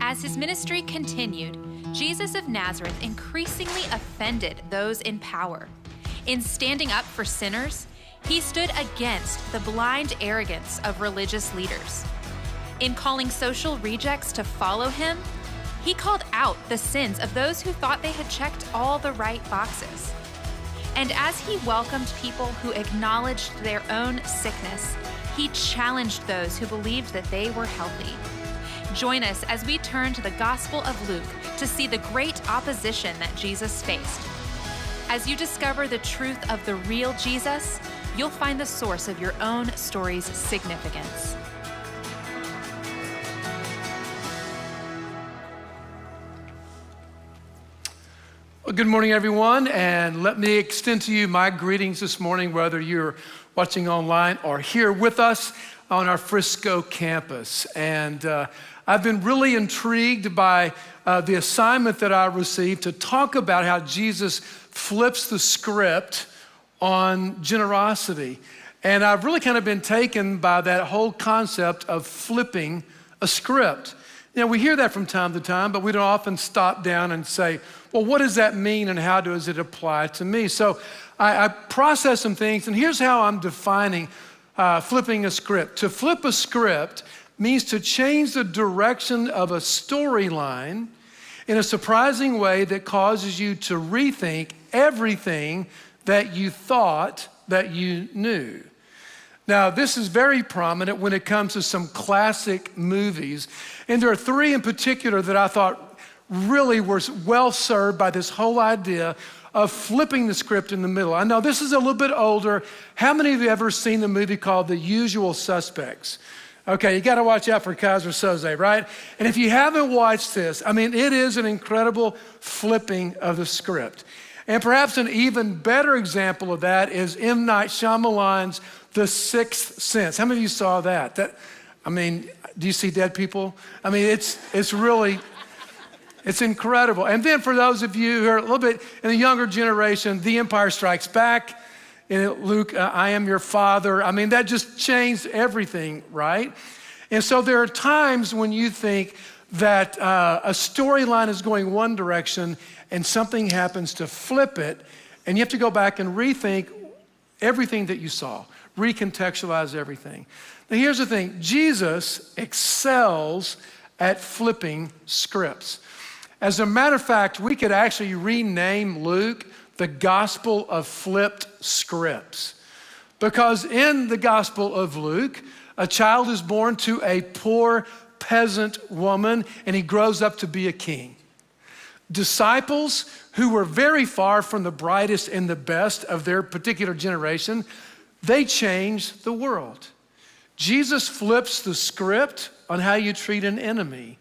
As his ministry continued, Jesus of Nazareth increasingly offended those in power. In standing up for sinners, he stood against the blind arrogance of religious leaders. In calling social rejects to follow him, he called out the sins of those who thought they had checked all the right boxes. And as he welcomed people who acknowledged their own sickness, he challenged those who believed that they were healthy. Join us as we turn to the Gospel of Luke to see the great opposition that Jesus faced. As you discover the truth of the real Jesus, you'll find the source of your own story's significance. Well, good morning, everyone, and let me extend to you my greetings this morning, whether you're watching online or here with us on our Frisco campus. And I've been really intrigued by the assignment that I received to talk about how Jesus flips the script on generosity. And I've really kind of been taken by that whole concept of flipping a script. You know, we hear that from time to time, but we don't often stop down and say, well, what does that mean and how does it apply to me? So I process some things, and here's how I'm defining flipping a script. To flip a script means to change the direction of a storyline in a surprising way that causes you to rethink everything that you thought that you knew. Now, this is very prominent when it comes to some classic movies. And there are three in particular that I thought really were well served by this whole idea of flipping the script in the middle. I know this is a little bit older. How many of you ever seen the movie called The Usual Suspects? Okay, you gotta watch out for Kaiser Soze, right? And if you haven't watched this, I mean, it is an incredible flipping of the script. And perhaps an even better example of that is M. Night Shyamalan's The Sixth Sense. How many of you saw that? Do you see dead people? I mean, it's really, it's incredible. And then for those of you who are a little bit in the younger generation, The Empire Strikes Back, and Luke, I Am Your Father. I mean, that just changed everything, right? And so there are times when you think that a storyline is going one direction and something happens to flip it, and you have to go back and rethink everything that you saw, recontextualize everything. Now here's the thing, Jesus excels at flipping scripts. As a matter of fact, we could actually rename Luke the Gospel of Flipped Scripts. Because in the Gospel of Luke, a child is born to a poor peasant woman, and he grows up to be a king. Disciples who were very far from the brightest and the best of their particular generation, they changed the world. Jesus flips the script on how you treat an enemy.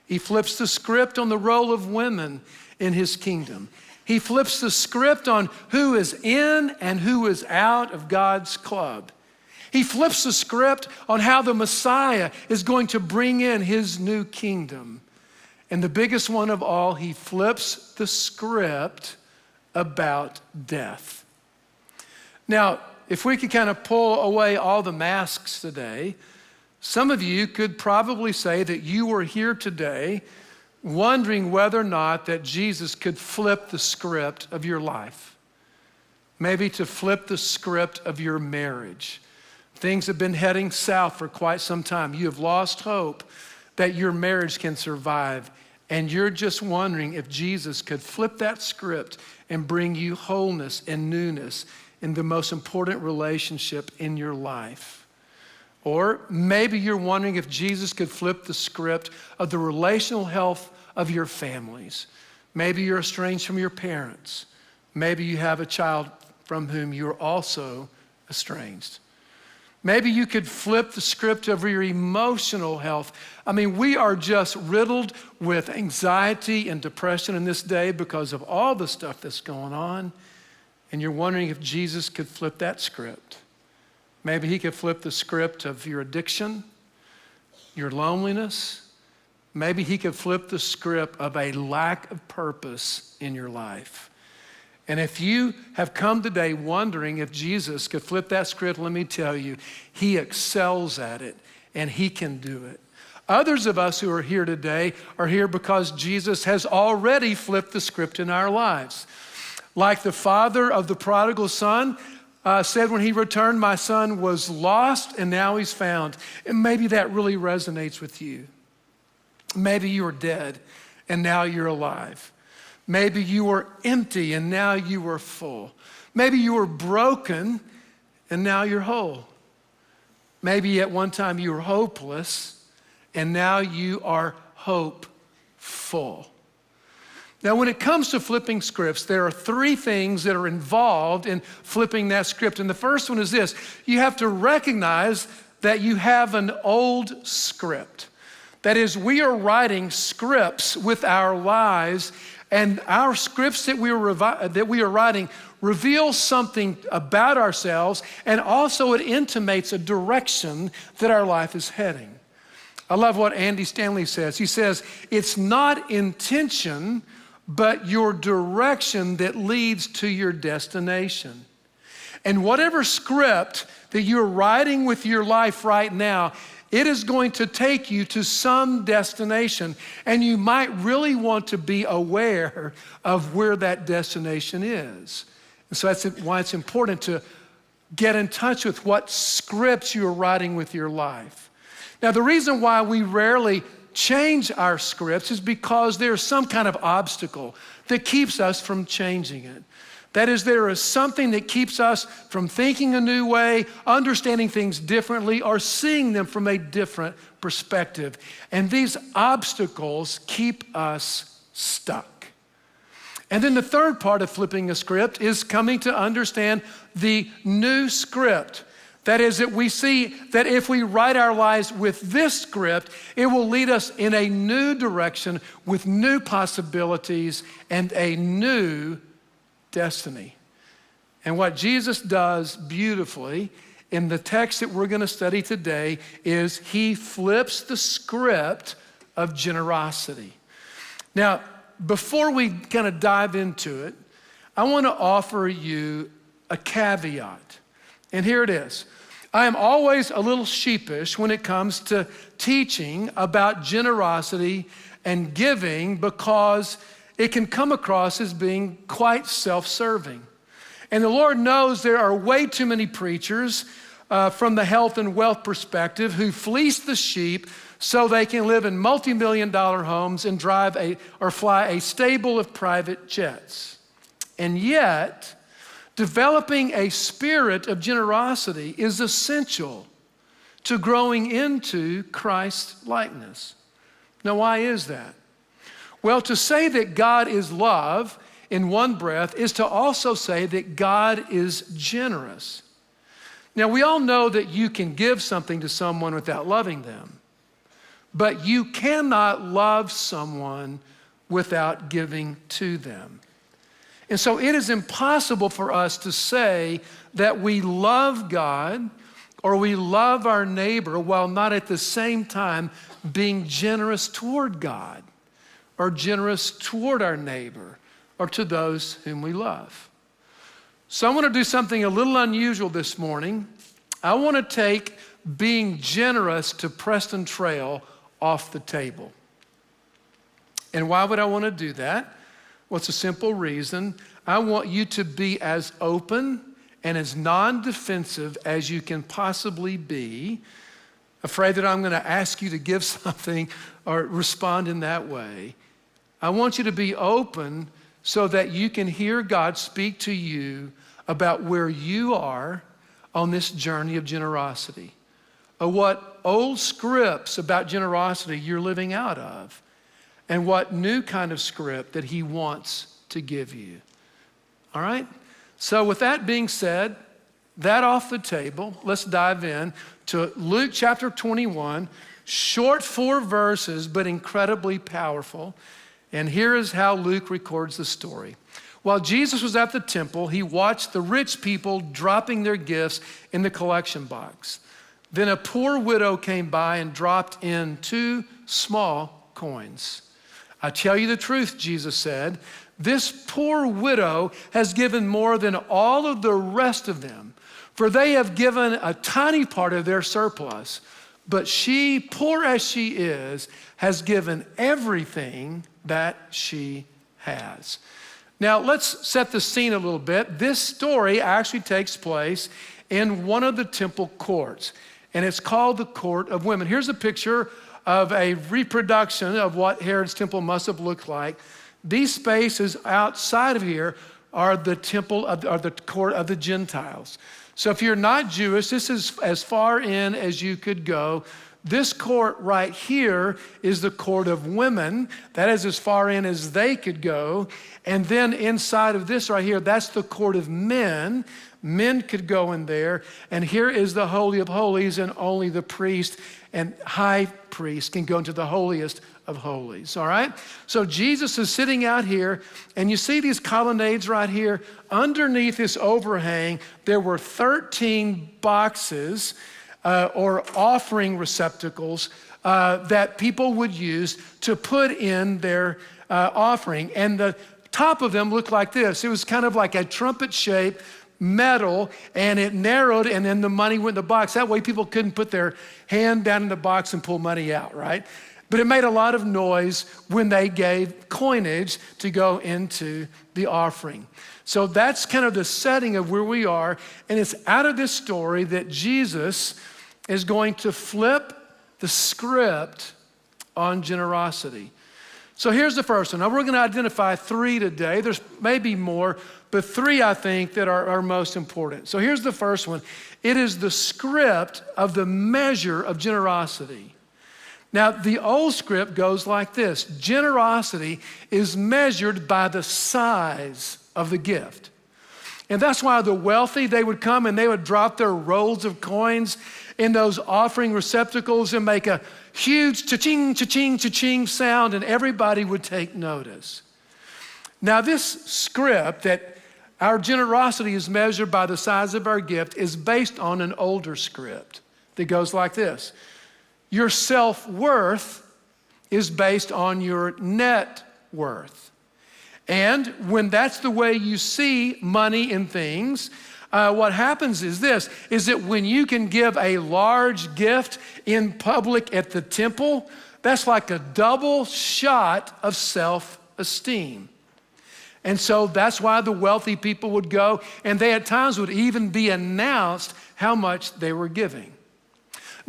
He flips the script on the role of women in his kingdom. He flips the script on who is in and who is out of God's club. He flips the script on how the Messiah is going to bring in his new kingdom. And the biggest one of all, he flips the script about death. Now, if we could kind of pull away all the masks today, some of you could probably say that you were here today wondering whether or not that Jesus could flip the script of your life. Maybe to flip the script of your marriage. Things have been heading south for quite some time. You have lost hope that your marriage can survive, and you're just wondering if Jesus could flip that script and bring you wholeness and newness in the most important relationship in your life. Or maybe you're wondering if Jesus could flip the script of the relational health of your families. Maybe you're estranged from your parents. Maybe you have a child from whom you're also estranged. Maybe you could flip the script over your emotional health. I mean, we are just riddled with anxiety and depression in this day because of all the stuff that's going on. And you're wondering if Jesus could flip that script. Maybe he could flip the script of your addiction, your loneliness. Maybe he could flip the script of a lack of purpose in your life. And if you have come today wondering if Jesus could flip that script, let me tell you, he excels at it and he can do it. Others of us who are here today are here because Jesus has already flipped the script in our lives. Like the father of the prodigal son said when he returned, my son was lost and now he's found. And maybe that really resonates with you. Maybe you were dead and now you're alive. Maybe you were empty and now you are full. Maybe you were broken and now you're whole. Maybe at one time you were hopeless and now you are hopeful. Now, when it comes to flipping scripts, there are three things that are involved in flipping that script. And the first one is this: you have to recognize that you have an old script. That is, we are writing scripts with our lives, and our scripts that we are writing reveal something about ourselves, and also it intimates a direction that our life is heading. I love what Andy Stanley says. He says, it's not intention, but your direction that leads to your destination. And whatever script that you're writing with your life right now, it is going to take you to some destination. And you might really want to be aware of where that destination is. And so that's why it's important to get in touch with what scripts you're writing with your life. Now, the reason why we rarely change our scripts is because there's some kind of obstacle that keeps us from changing it. That is, there is something that keeps us from thinking a new way, understanding things differently, or seeing them from a different perspective. And these obstacles keep us stuck. And then the third part of flipping a script is coming to understand the new script. That is, that we see that if we write our lives with this script, it will lead us in a new direction with new possibilities and a new destiny. And what Jesus does beautifully in the text that we're going to study today is he flips the script of generosity. Now, before we kind of dive into it, I want to offer you a caveat. And here it is. I am always a little sheepish when it comes to teaching about generosity and giving because it can come across as being quite self-serving. And the Lord knows there are way too many preachers from the health and wealth perspective who fleece the sheep so they can live in multi-million-dollar homes and drive or fly a stable of private jets. And yet, developing a spirit of generosity is essential to growing into Christ's likeness. Now, why is that? Well, to say that God is love in one breath is to also say that God is generous. Now, we all know that you can give something to someone without loving them, but you cannot love someone without giving to them. And so it is impossible for us to say that we love God or we love our neighbor while not at the same time being generous toward God or generous toward our neighbor or to those whom we love. So I want to do something a little unusual this morning. I want to take being generous to Preston Trail off the table. And why would I want to do that? Well, it's a simple reason. I want you to be as open and as non-defensive as you can possibly be, afraid that I'm going to ask you to give something or respond in that way. I want you to be open so that you can hear God speak to you about where you are on this journey of generosity, or what old scripts about generosity you're living out of, and what new kind of script that he wants to give you. All right? So with that being said, that off the table, let's dive in to Luke chapter 21, short 4 verses, but incredibly powerful. And here is how Luke records the story. While Jesus was at the temple, he watched the rich people dropping their gifts in the collection box. Then a poor widow came by and dropped in 2 small coins. I tell you the truth, Jesus said, this poor widow has given more than all of the rest of them, for they have given a tiny part of their surplus. But she, poor as she is, has given everything that she has. Now, let's set the scene a little bit. This story actually takes place in one of the temple courts, and it's called the Court of Women. Here's a picture of a reproduction of what Herod's temple must have looked like. These spaces outside of here are the temple or the court of the Gentiles. So if you're not Jewish, this is as far in as you could go. This court right here is the court of women. That is as far in as they could go. And then inside of this right here, that's the court of men. Men could go in there. And here is the Holy of Holies, and only the priest and high priest can go into the holiest of holies, all right? So Jesus is sitting out here, and you see these colonnades right here. Underneath this overhang, there were 13 boxes or offering receptacles that people would use to put in their offering. And the top of them looked like this. It was kind of like a trumpet shape, metal, and it narrowed, and then the money went in the box. That way people couldn't put their hand down in the box and pull money out, right? But it made a lot of noise when they gave coinage to go into the offering. So that's kind of the setting of where we are, and it's out of this story that Jesus is going to flip the script on generosity. So here's the first one. Now we're going to identify 3 today. There's maybe more, but 3 I think that are most important. So here's the first one. It is the script of the measure of generosity. Now the old script goes like this. Generosity is measured by the size of the gift. And that's why the wealthy, they would come and they would drop their rolls of coins in those offering receptacles and make a huge cha-ching, cha-ching, cha-ching sound, and everybody would take notice. Now this script that our generosity is measured by the size of our gift is based on an older script that goes like this. Your self-worth is based on your net worth. And when that's the way you see money and things, what happens is this, is that when you can give a large gift in public at the temple, that's like a double shot of self-esteem. And so that's why the wealthy people would go, and they at times would even be announced how much they were giving.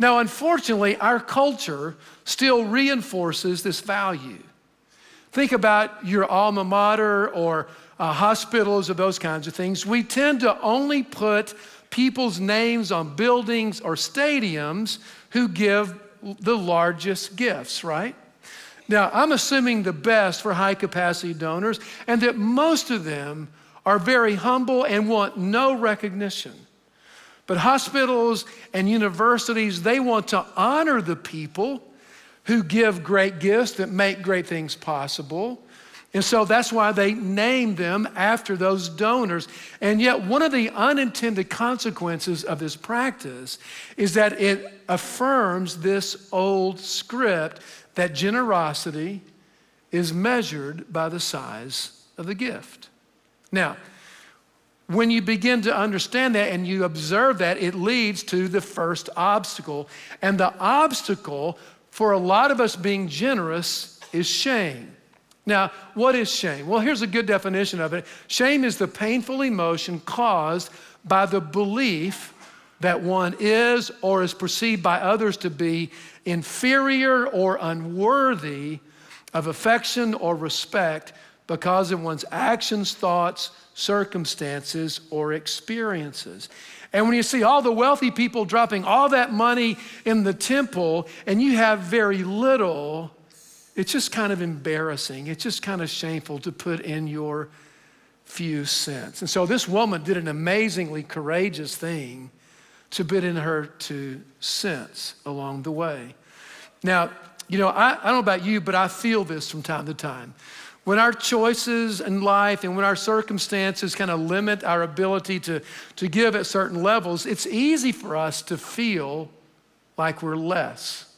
Now, unfortunately, our culture still reinforces this value. Think about your alma mater or hospitals or those kinds of things. We tend to only put people's names on buildings or stadiums who give the largest gifts, right? Now, I'm assuming the best for high capacity donors, and that most of them are very humble and want no recognition. But hospitals and universities, they want to honor the people who give great gifts that make great things possible. And so that's why they name them after those donors. And yet one of the unintended consequences of this practice is that it affirms this old script that generosity is measured by the size of the gift. Now, when you begin to understand that and you observe that, it leads to the first obstacle. And the obstacle for a lot of us being generous is shame. Now, what is shame? Well, here's a good definition of it. Shame is the painful emotion caused by the belief that one is or is perceived by others to be inferior or unworthy of affection or respect because of one's actions, thoughts, circumstances, or experiences. And when you see all the wealthy people dropping all that money in the temple and you have very little, it's just kind of embarrassing. It's just kind of shameful to put in your few cents. And so this woman did an amazingly courageous thing to put in her 2 cents along the way. Now, I don't know about you, but I feel this from time to time. When our choices in life and when our circumstances kind of limit our ability to give at certain levels, it's easy for us to feel like we're less.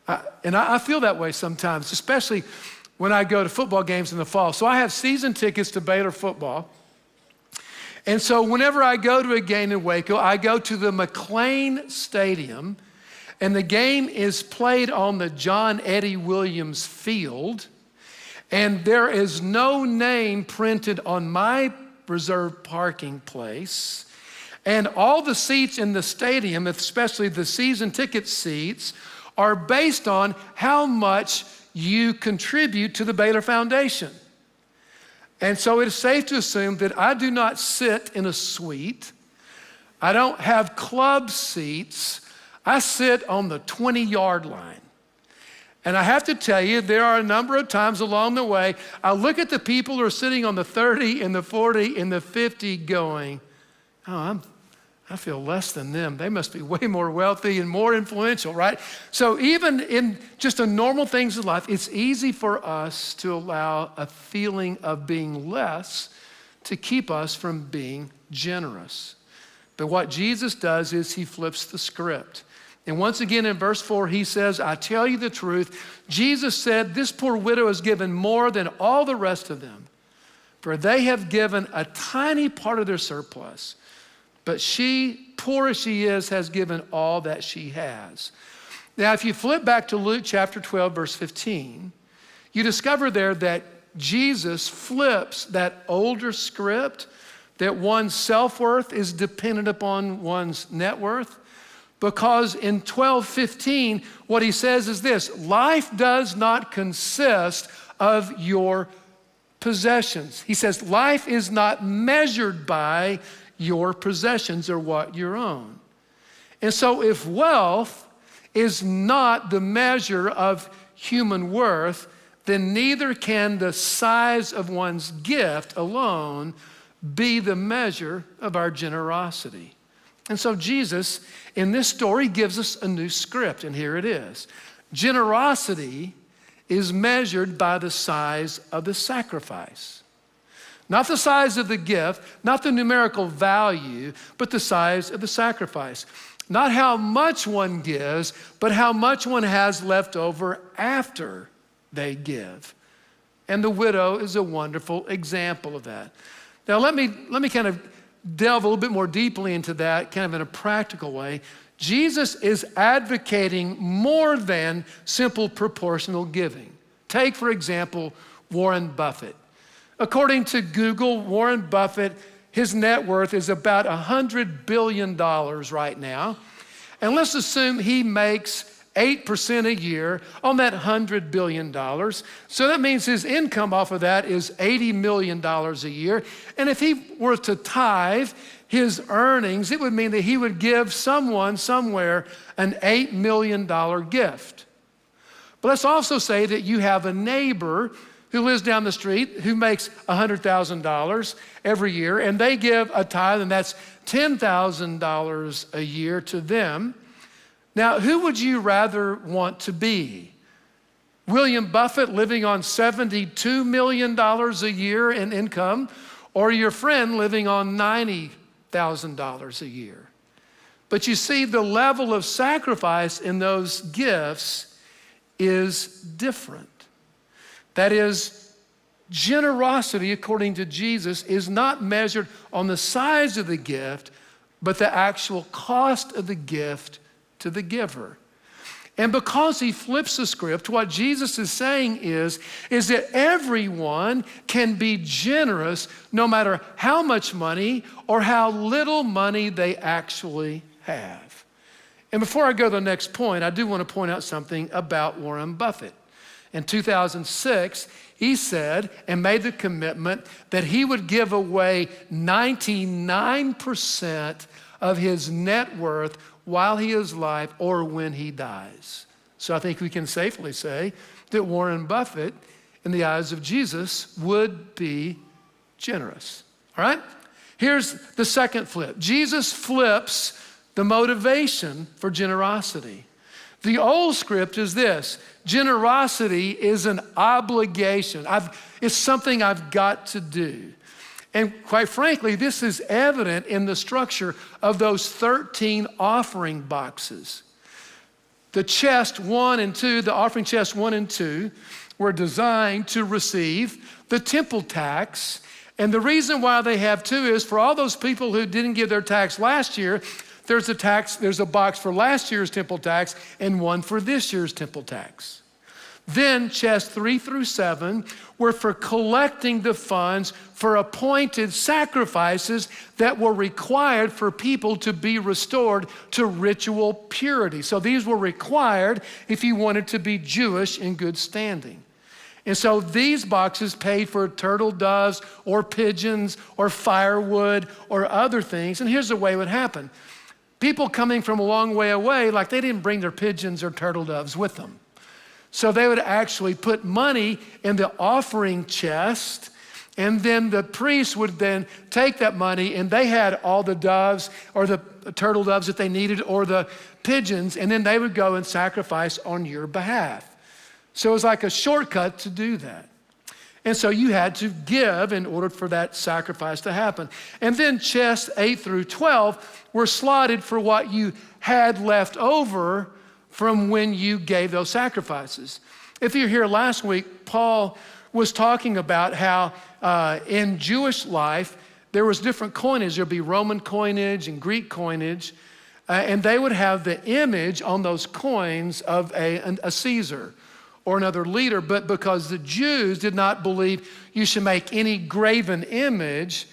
I feel that way sometimes, especially when I go to football games in the fall. So I have season tickets to Baylor football. And so whenever I go to a game in Waco, I go to the McLean Stadium. and the game is played on the John Eddie Williams Field, and there is no name printed on my reserved parking place, and all the seats in the stadium, especially the season ticket seats, are based on how much you contribute to the Baylor Foundation. And so it is safe to assume that I do not sit in a suite. I don't have club seats. I sit on the 20-yard line. And I have to tell you, there are a number of times along the way, I look at the people who are sitting on the 30 and the 40 and the 50 going, oh, I feel less than them. They must be way more wealthy and more influential, right? So even in just the normal things in life, it's easy for us to allow a feeling of being less to keep us from being generous. But what Jesus does is he flips the script. And once again in verse 4, he says, I tell you the truth. Jesus said, this poor widow has given more than all the rest of them, for they have given a tiny part of their surplus. But she, poor as she is, has given all that she has. Now, if you flip back to Luke chapter 12, verse 15, you discover there that Jesus flips that older script that one's self-worth is dependent upon one's net worth. Because in 12:15, what he says is this: life does not consist of your possessions. He says life is not measured by your possessions or what you own. And so if wealth is not the measure of human worth, then neither can the size of one's gift alone be the measure of our generosity. And so Jesus, in this story, gives us a new script, and here it is. Generosity is measured by the size of the sacrifice. Not the size of the gift, not the numerical value, but the size of the sacrifice. Not how much one gives, but how much one has left over after they give. And the widow is a wonderful example of that. Now let me kind of delve a little bit more deeply into that, kind of in a practical way. Jesus is advocating more than simple proportional giving. Take, for example, Warren Buffett. According to Google, Warren Buffett, his net worth is about $100 billion right now. And let's assume he makes 8% a year on that $100 billion. So that means his income off of that is $80 million a year. And if he were to tithe his earnings, it would mean that he would give someone somewhere an $8 million gift. But let's also say that you have a neighbor who lives down the street who makes $100,000 every year, and they give a tithe, and that's $10,000 a year to them. Now, who would you rather want to be? William Buffett living on $72 million a year in income, or your friend living on $90,000 a year? But you see, the level of sacrifice in those gifts is different. That is, generosity, according to Jesus, is not measured on the size of the gift, but the actual cost of the gift to the giver. And because he flips the script, what Jesus is saying is that everyone can be generous no matter how much money or how little money they actually have. And before I go to the next point, I do want to point out something about Warren Buffett. In 2006, he said and made the commitment that he would give away 99% of his net worth while he is alive or when he dies. So I think we can safely say that Warren Buffett, in the eyes of Jesus, would be generous. All right? Here's the second flip. Jesus flips the motivation for generosity. The old script is this: generosity is an obligation. It's something I've got to do. And quite frankly, this is evident in the structure of those 13 offering boxes. The chest 1 and 2, the offering chest 1 and 2, were designed to receive the temple tax. And the reason why they have 2 is for all those people who didn't give their tax last year, there's a box for last year's temple tax and one for this year's temple tax. Then chests 3 through 7 were for collecting the funds for appointed sacrifices that were required for people to be restored to ritual purity. So these were required if you wanted to be Jewish in good standing. And so these boxes paid for turtle doves or pigeons or firewood or other things. And here's the way it would happen. People coming from a long way away, like they didn't bring their pigeons or turtle doves with them. So they would actually put money in the offering chest, and then the priest would then take that money, and they had all the doves or the turtle doves that they needed or the pigeons, and then they would go and sacrifice on your behalf. So it was like a shortcut to do that. And so you had to give in order for that sacrifice to happen. And then chests 8 through 12 were slotted for what you had left over from when you gave those sacrifices. If you're here last week, Paul was talking about how in Jewish life, there was different coinage. There'd be Roman coinage and Greek coinage, and they would have the image on those coins of a Caesar or another leader. But because the Jews did not believe you should make any graven image,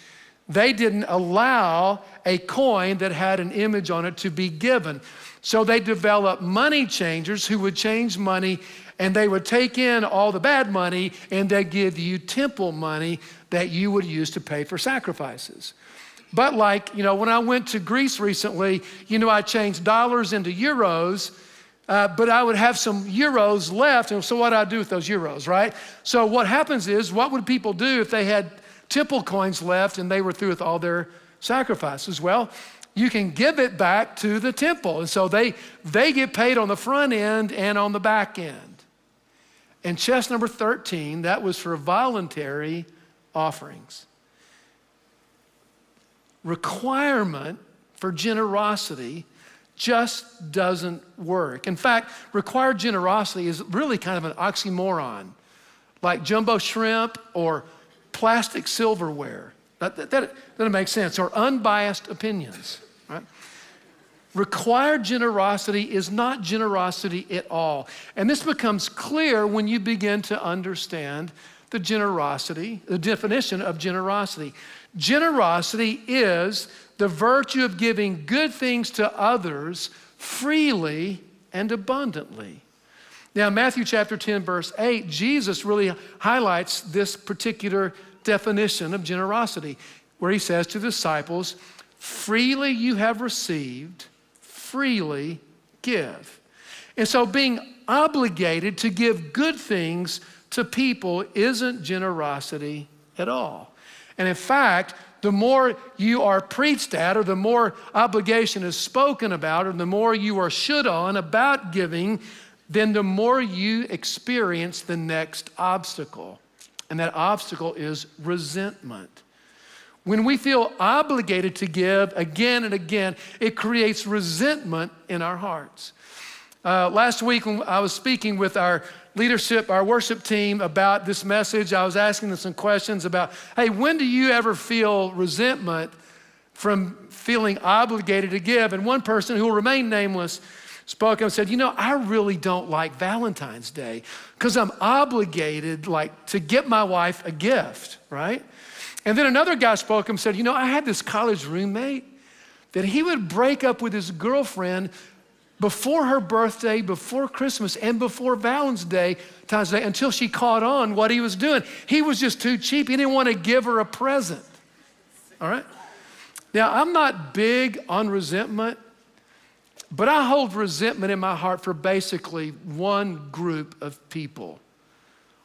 they didn't allow a coin that had an image on it to be given. So they developed money changers who would change money, and they would take in all the bad money and they'd give you temple money that you would use to pay for sacrifices. But like, when I went to Greece recently, I changed dollars into euros, but I would have some euros left. And so what do I do with those euros, right? So what happens is, what would people do if they had temple coins left and they were through with all their sacrifices? Well, you can give it back to the temple. And so they get paid on the front end and on the back end. And chest number 13, that was for voluntary offerings. Requirement for generosity just doesn't work. In fact, required generosity is really kind of an oxymoron, like jumbo shrimp or plastic silverware. That doesn't make sense. Or unbiased opinions, right? Required generosity is not generosity at all. And this becomes clear when you begin to understand the definition of generosity. Generosity is the virtue of giving good things to others freely and abundantly. Now, Matthew chapter 10, verse 8, Jesus really highlights this particular definition of generosity, where he says to the disciples, freely you have received, freely give. And so being obligated to give good things to people isn't generosity at all. And in fact, the more you are preached at, or the more obligation is spoken about, or the more you are should on about giving, then the more you experience the next obstacle. And that obstacle is resentment. When we feel obligated to give again and again, it creates resentment in our hearts. Last week when I was speaking with our leadership, our worship team about this message, I was asking them some questions about, hey, when do you ever feel resentment from feeling obligated to give? And one person who will remain nameless spoke up and said, I really don't like Valentine's Day because I'm obligated to get my wife a gift, right? And then another guy spoke up and said, I had this college roommate that he would break up with his girlfriend before her birthday, before Christmas, and before Valentine's Day until she caught on what he was doing. He was just too cheap. He didn't want to give her a present, all right? Now, I'm not big on resentment, but I hold resentment in my heart for basically one group of people: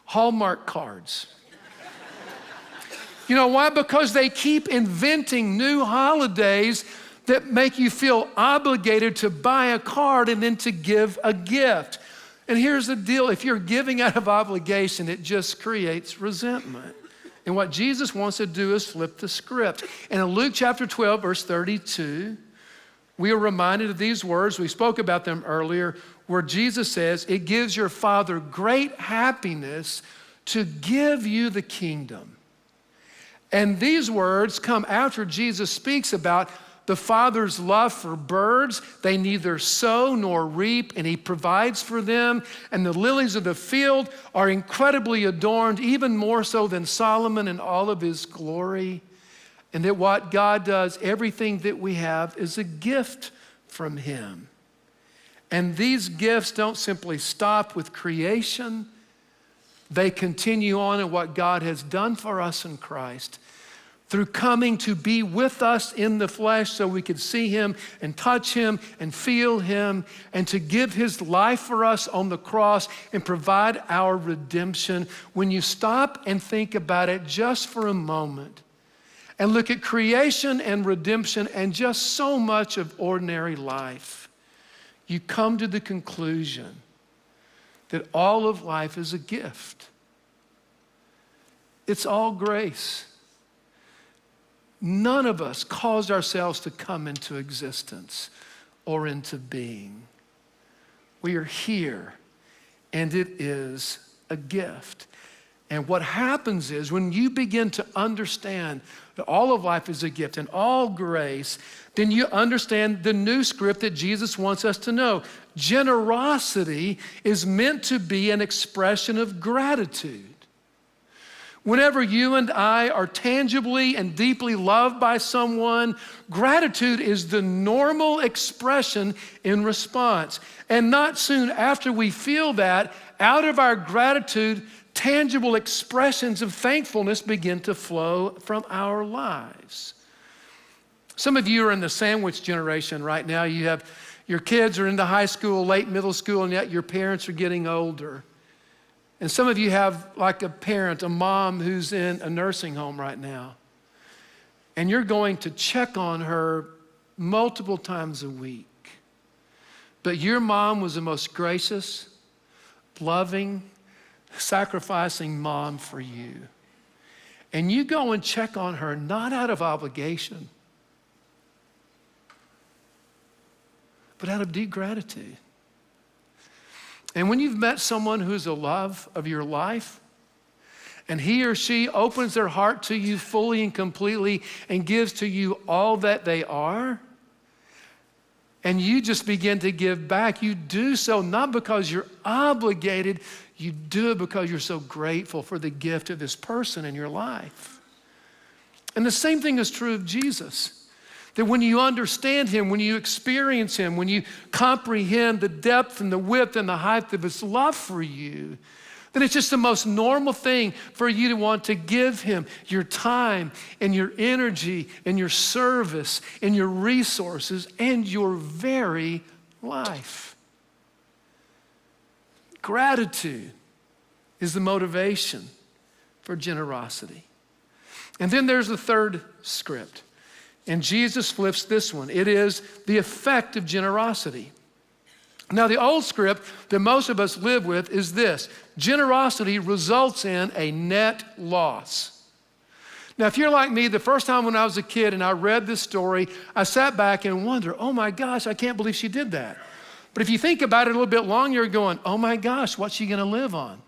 Hallmark cards. You know why? Because they keep inventing new holidays that make you feel obligated to buy a card and then to give a gift. And here's the deal: if you're giving out of obligation, it just creates resentment. And what Jesus wants to do is flip the script. And in Luke chapter 12, verse 32, we are reminded of these words. We spoke about them earlier, where Jesus says, it gives your Father great happiness to give you the kingdom. And these words come after Jesus speaks about the Father's love for birds. They neither sow nor reap, and he provides for them. And the lilies of the field are incredibly adorned, even more so than Solomon in all of his glory. And that what God does, everything that we have, is a gift from him. And these gifts don't simply stop with creation. They continue on in what God has done for us in Christ, through coming to be with us in the flesh so we could see him and touch him and feel him, and to give his life for us on the cross and provide our redemption. When you stop and think about it just for a moment and look at creation and redemption and just so much of ordinary life, you come to the conclusion that all of life is a gift. It's all grace. None of us caused ourselves to come into existence or into being. We are here, and it is a gift. And what happens is when you begin to understand that all of life is a gift and all grace, then you understand the new script that Jesus wants us to know. Generosity is meant to be an expression of gratitude. Whenever you and I are tangibly and deeply loved by someone, gratitude is the normal expression in response. And not soon after we feel that, out of our gratitude, tangible expressions of thankfulness begin to flow from our lives. Some of you are in the sandwich generation right now. Your kids are into high school, late middle school, and yet your parents are getting older. And some of you have like a parent, a mom who's in a nursing home right now. And you're going to check on her multiple times a week. But your mom was the most gracious, loving, sacrificing mom for you. And you go and check on her not out of obligation, but out of deep gratitude. And when you've met someone who's the love of your life, and he or she opens their heart to you fully and completely and gives to you all that they are, and you just begin to give back, you do so not because you're obligated, you do it because you're so grateful for the gift of this person in your life. And the same thing is true of Jesus. That when you understand him, when you experience him, when you comprehend the depth and the width and the height of his love for you, then it's just the most normal thing for you to want to give him your time and your energy and your service and your resources and your very life. Gratitude is the motivation for generosity. And then there's the third script. And Jesus flips this one. It is the effect of generosity. Now, the old script that most of us live with is this: generosity results in a net loss. Now, if you're like me, the first time when I was a kid and I read this story, I sat back and wondered, oh my gosh, I can't believe she did that. But if you think about it a little bit longer, you're going, oh my gosh, what's she gonna live on?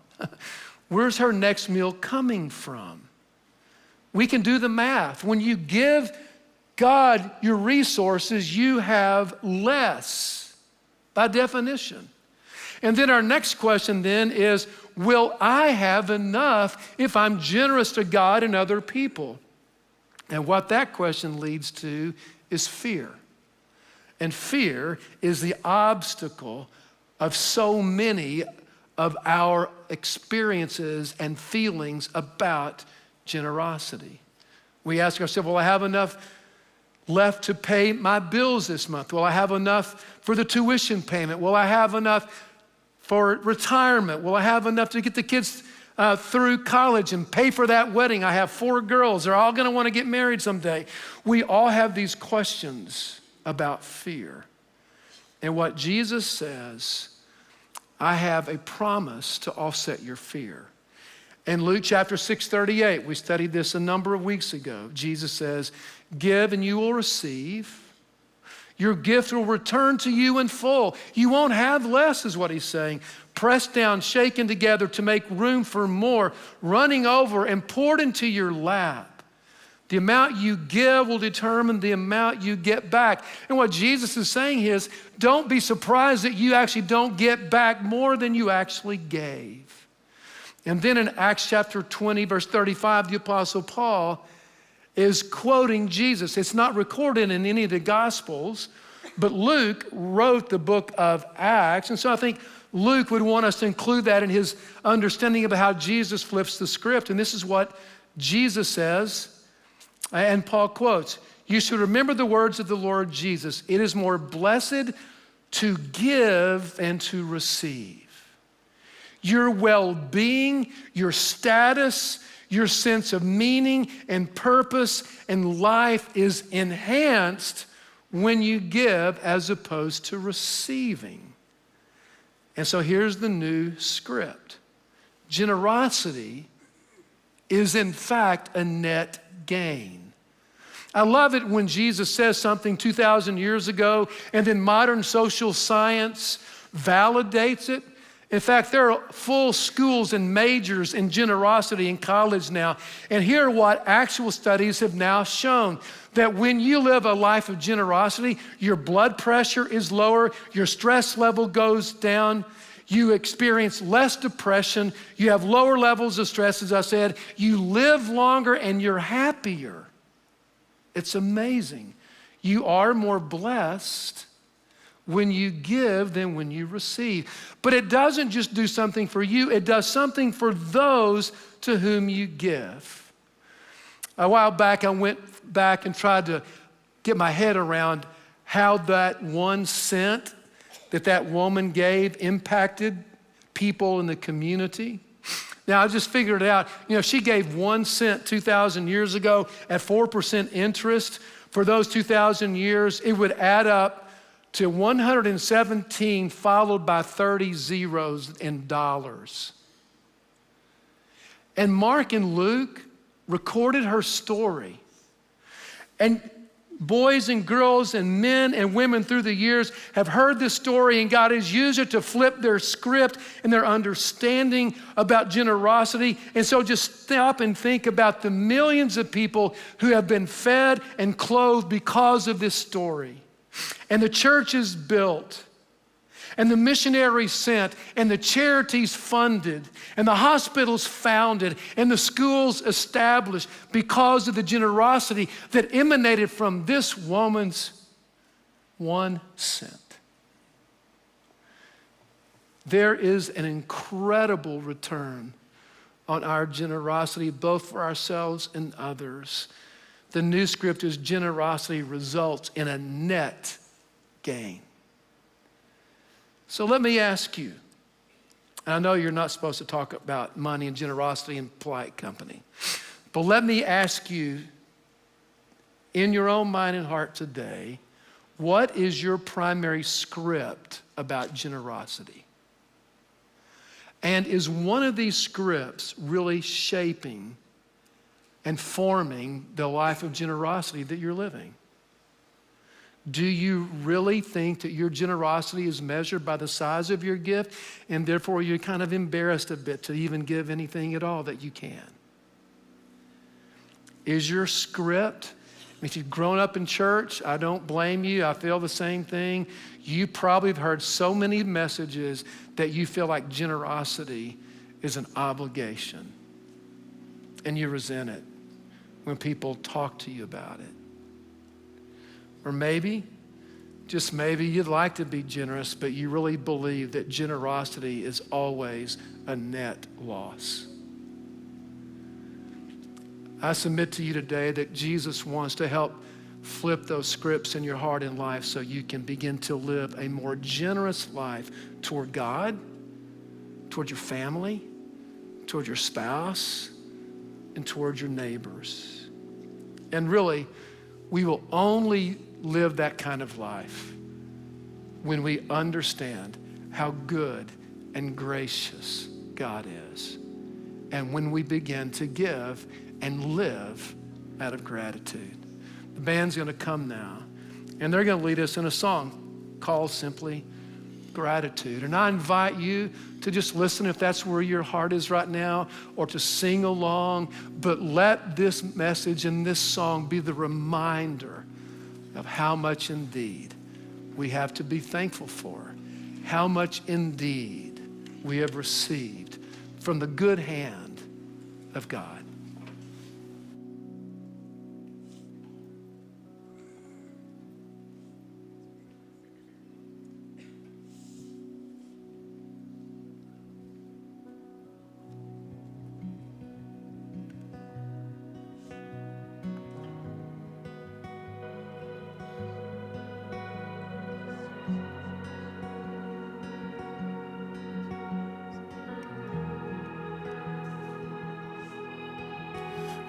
Where's her next meal coming from? We can do the math. When you give God your resources, you have less by definition. And then our next question then is, will I have enough if I'm generous to God and other people? And what that question leads to is fear. And fear is the obstacle of so many of our experiences and feelings about generosity. We ask ourselves, will I have enough left to pay my bills this month? Will I have enough for the tuition payment? Will I have enough for retirement? Will I have enough to get the kids through college and pay for that wedding? I have 4 girls. They're all gonna wanna get married someday. We all have these questions about fear. And what Jesus says, I have a promise to offset your fear. In Luke chapter 6:38, we studied this a number of weeks ago. Jesus says, give and you will receive. Your gift will return to you in full. You won't have less, is what he's saying. Pressed down, shaken together to make room for more, running over and poured into your lap. The amount you give will determine the amount you get back. And what Jesus is saying is, don't be surprised that you actually don't get back more than you actually gave. And then in Acts chapter 20, verse 35, the Apostle Paul is quoting Jesus. It's not recorded in any of the Gospels, but Luke wrote the book of Acts. And so I think Luke would want us to include that in his understanding of how Jesus flips the script. And this is what Jesus says. And Paul quotes, "You should remember the words of the Lord Jesus. It is more blessed to give than to receive. Your well-being, your status, your sense of meaning and purpose and life is enhanced when you give as opposed to receiving." And so here's the new script. Generosity is in fact a net gain. I love it when Jesus says something 2,000 years ago and then modern social science validates it. In fact, there are full schools and majors in generosity in college now. And here are what actual studies have now shown. That when you live a life of generosity, your blood pressure is lower, your stress level goes down, you experience less depression, you have lower levels of stress, as I said, you live longer and you're happier. It's amazing. You are more blessed when you give than when you receive. But it doesn't just do something for you, it does something for those to whom you give. A while back, I went back and tried to get my head around how that 1 cent that woman gave impacted people in the community. Now, I just figured it out. She gave 1 cent 2,000 years ago at 4% interest. For those 2,000 years, it would add up to 117 followed by 30 zeros in dollars. And Mark and Luke recorded her story. And boys and girls and men and women through the years have heard this story, and God has used it to flip their script and their understanding about generosity. And so just stop and think about the millions of people who have been fed and clothed because of this story. And the church is built, and the missionaries sent, and the charities funded, and the hospitals founded, and the schools established because of the generosity that emanated from this woman's 1 cent. There is an incredible return on our generosity, both for ourselves and others. The new script is generosity results in a net gain. So let me ask you, and I know you're not supposed to talk about money and generosity in polite company, but let me ask you, in your own mind and heart today, what is your primary script about generosity? And is one of these scripts really shaping and forming the life of generosity that you're living? Do you really think that your generosity is measured by the size of your gift, and therefore you're kind of embarrassed a bit to even give anything at all that you can? Is your script, if you've grown up in church, I don't blame you, I feel the same thing. You probably have heard so many messages that you feel like generosity is an obligation, and you resent it when people talk to you about it. Or maybe, just maybe, you'd like to be generous, but you really believe that generosity is always a net loss. I submit to you today that Jesus wants to help flip those scripts in your heart and life so you can begin to live a more generous life toward God, toward your family, toward your spouse, and toward your neighbors. And really, we will only live that kind of life when we understand how good and gracious God is, and when we begin to give and live out of gratitude. The band's gonna come now, and they're gonna lead us in a song called simply gratitude. And I invite you to just listen if that's where your heart is right now, or to sing along. But let this message and this song be the reminder of how much indeed we have to be thankful for, how much indeed we have received from the good hand of God.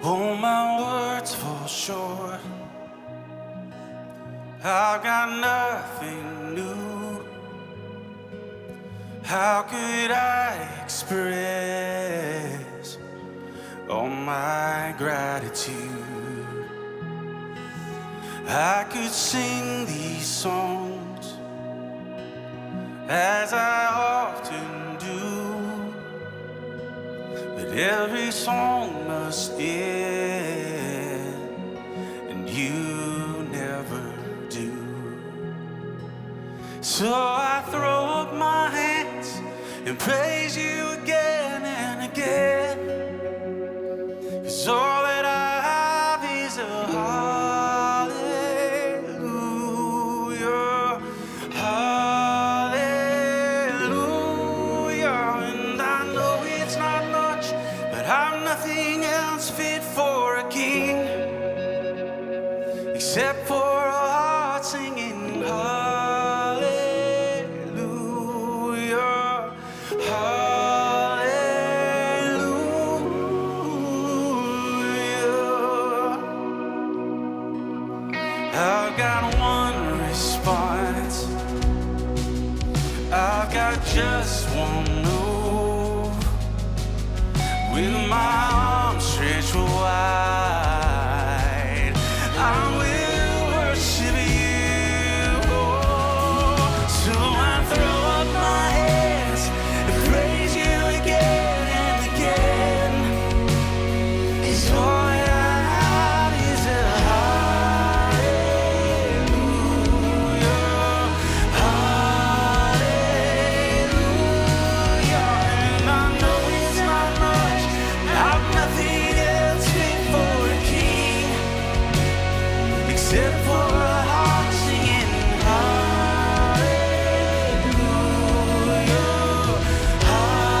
Oh, my words fall short. I've got nothing new. How could I express all my gratitude? I could sing these songs as I often do, but every song must end, and you never do. So I throw up my hands and praise you again and again, 'cause all that I have is a hallelujah, hallelujah. And I know it's not much, but I'm nothing else fit for a king, except for a heart singing hallelujah, hallelujah. I've got one response, I've got just one move, with my arms stretched wide, I will worship you. So I throw up my hands and praise you again and again, 'cause all that I have is a hallelujah, hallelujah. And I know it's not much, I've nothing else fit for a king, except for a heart singing hallelujah, hallelujah.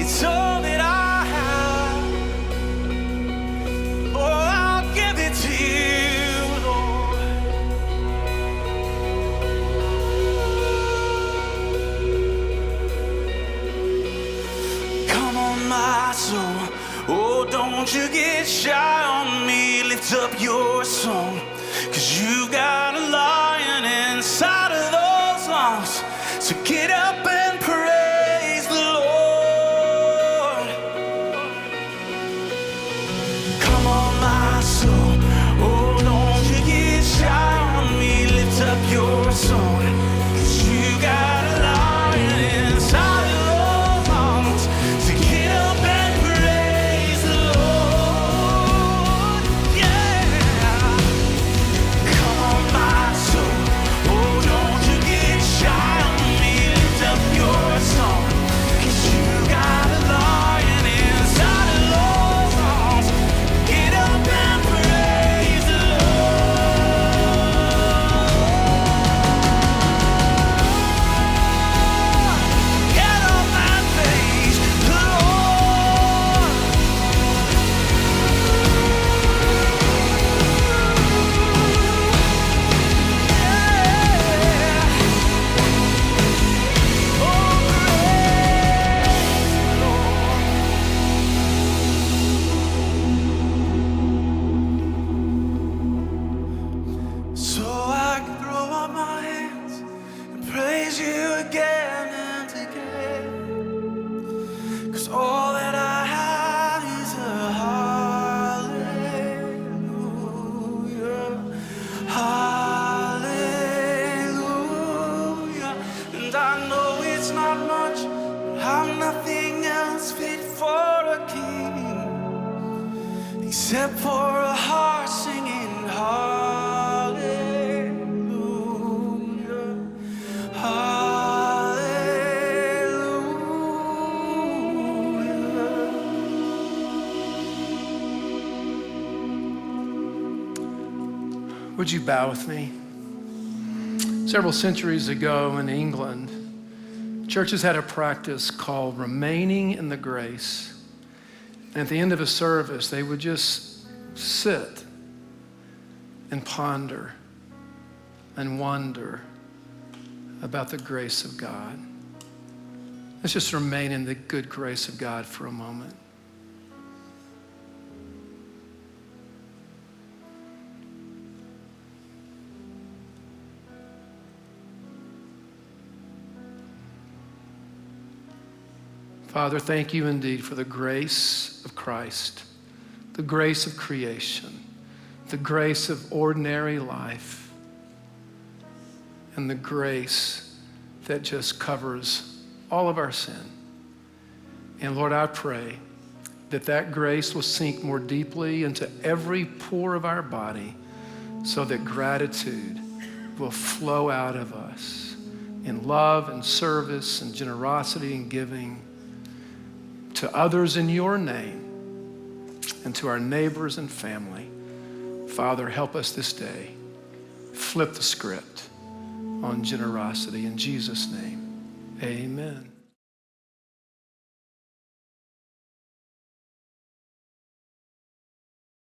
It's all that I have. Oh, I'll give it to you, Lord. Come on, my soul, oh, don't you get shy on me. Lift up your song, 'cause you've got a lion inside of those lungs. So get up and praise the Lord. Come on, my soul, oh, don't you get shy on me. Lift up your song, 'cause you got a lion inside of those lungs. So get up and praise the Lord, yeah. Come on, my soul, oh, don't you get shy on me. Lift up your And I know it's not much, but I'm nothing else fit for a king, except for a heart singing hallelujah, hallelujah. Would you bow with me? Several centuries ago in England, churches had a practice called remaining in the grace. And at the end of a service, they would just sit and ponder and wonder about the grace of God. Let's just remain in the good grace of God for a moment. Father, thank you indeed for the grace of Christ, the grace of creation, the grace of ordinary life, and the grace that just covers all of our sin. And Lord, I pray that that grace will sink more deeply into every pore of our body so that gratitude will flow out of us in love and service and generosity and giving to others in your name and to our neighbors and family. Father, help us this day. Flip the script on generosity in Jesus' name. Amen.